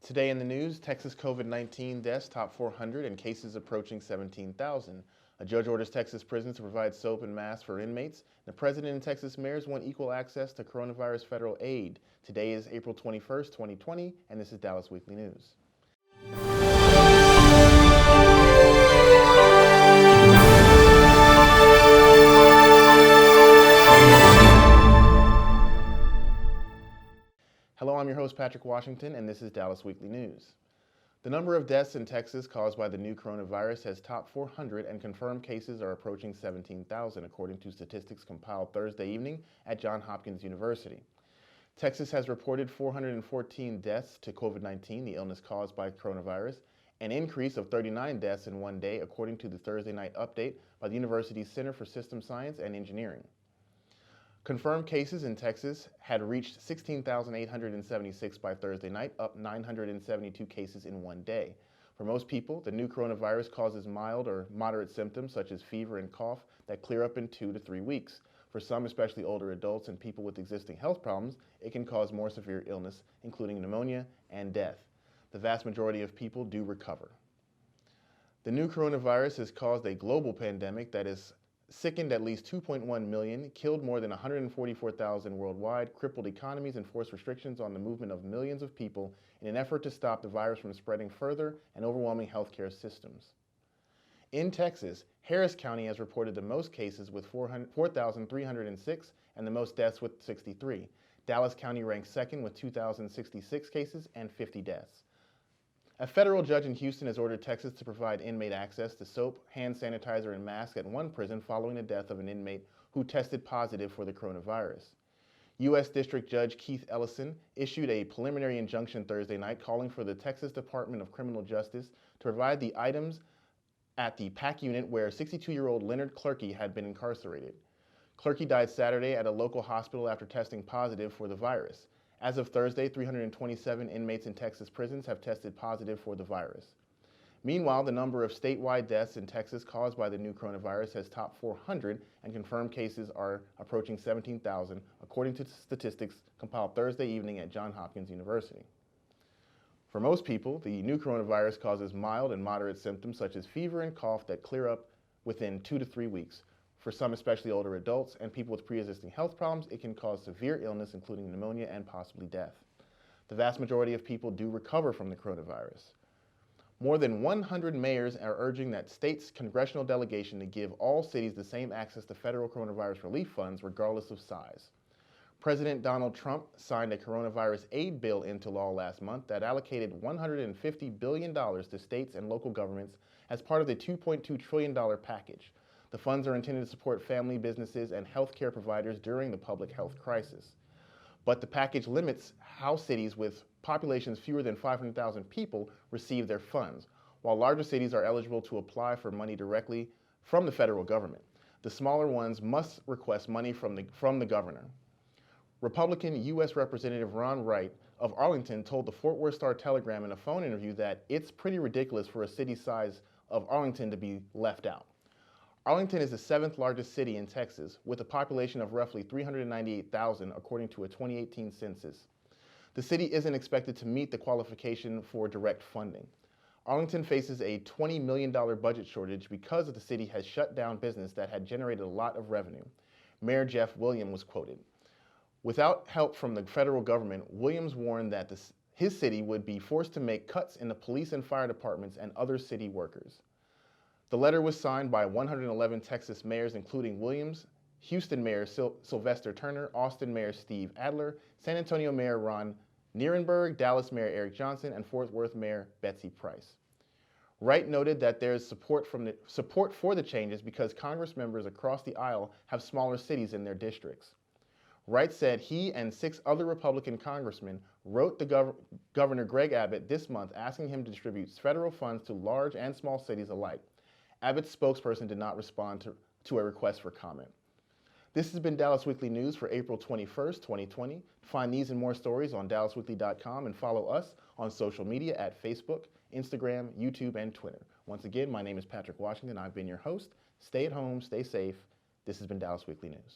Today in the news, Texas COVID-19 deaths top 400 and cases approaching 17,000. A judge orders Texas prisons to provide soap and masks for inmates. The president and Texas mayors want equal access to coronavirus federal aid. Today is April 21st, 2020, and this is Dallas Weekly News. Hello, I'm your host, Patrick Washington, and this is Dallas Weekly News. The number of deaths in Texas caused by the new coronavirus has topped 400 and confirmed cases are approaching 17,000, according to statistics compiled Thursday evening at Johns Hopkins University. Texas has reported 414 deaths to COVID-19, the illness caused by coronavirus, an increase of 39 deaths in one day, according to the Thursday night update by the university's Center for System Science and Engineering. Confirmed cases in Texas had reached 16,876 by Thursday night, up 972 cases in one day. For most people, the new coronavirus causes mild or moderate symptoms such as fever and cough that clear up in 2 to 3 weeks. For some, especially older adults and people with existing health problems, it can cause more severe illness, including pneumonia and death. The vast majority of people do recover. The new coronavirus has caused a global pandemic that has sickened at least 2.1 million, killed more than 144,000 worldwide, crippled economies, and forced restrictions on the movement of millions of people in an effort to stop the virus from spreading further and overwhelming healthcare systems. In Texas, Harris County has reported the most cases with 4,306 and the most deaths with 63. Dallas County ranks second with 2,066 cases and 50 deaths. A federal judge in Houston has ordered Texas to provide inmate access to soap, hand sanitizer, and masks at one prison following the death of an inmate who tested positive for the coronavirus. U.S. District Judge Keith Ellison issued a preliminary injunction Thursday night calling for the Texas Department of Criminal Justice to provide the items at the PAC unit where 62-year-old Leonard Clerkey had been incarcerated. Clerkey died Saturday at a local hospital after testing positive for the virus. As of Thursday, 327 inmates in Texas prisons have tested positive for the virus. Meanwhile, the number of statewide deaths in Texas caused by the new coronavirus has topped 400 and confirmed cases are approaching 17,000, according to statistics compiled Thursday evening at Johns Hopkins University. For most people, the new coronavirus causes mild and moderate symptoms such as fever and cough that clear up within 2 to 3 weeks. For some, especially older adults and people with pre-existing health problems, it can cause severe illness, including pneumonia and possibly death. The vast majority of people do recover from the coronavirus. More than 100 mayors are urging that states' congressional delegation to give all cities the same access to federal coronavirus relief funds, regardless of size. President Donald Trump signed a coronavirus aid bill into law last month that allocated $150 billion to states and local governments as part of the $2.2 trillion package. The funds are intended to support family businesses and healthcare providers during the public health crisis. But the package limits how cities with populations fewer than 500,000 people receive their funds, while larger cities are eligible to apply for money directly from the federal government. The smaller ones must request money from the governor. Republican U.S. Representative Ron Wright of Arlington told the Fort Worth Star-Telegram in a phone interview that it's pretty ridiculous for a city size of Arlington to be left out. Arlington is the 7th largest city in Texas, with a population of roughly 398,000, according to a 2018 census. The city isn't expected to meet the qualification for direct funding. Arlington faces a $20 million budget shortage because the city has shut down business that had generated a lot of revenue. Mayor Jeff Williams was quoted. Without help from the federal government, Williams warned that his city would be forced to make cuts in the police and fire departments and other city workers. The letter was signed by 111 Texas mayors, including Williams, Houston Mayor Sylvester Turner, Austin Mayor Steve Adler, San Antonio Mayor Ron Nierenberg, Dallas Mayor Eric Johnson, and Fort Worth Mayor Betsy Price. Wright noted that there's support for the changes because Congress members across the aisle have smaller cities in their districts. Wright said he and 6 other Republican congressmen wrote the Governor Greg Abbott this month asking him to distribute federal funds to large and small cities alike. Abbott's spokesperson did not respond to a request for comment. This has been Dallas Weekly News for April 21st, 2020. Find these and more stories on dallasweekly.com and follow us on social media at Facebook, Instagram, YouTube, and Twitter. Once again, my name is Patrick Washington. I've been your host. Stay at home, stay safe. This has been Dallas Weekly News.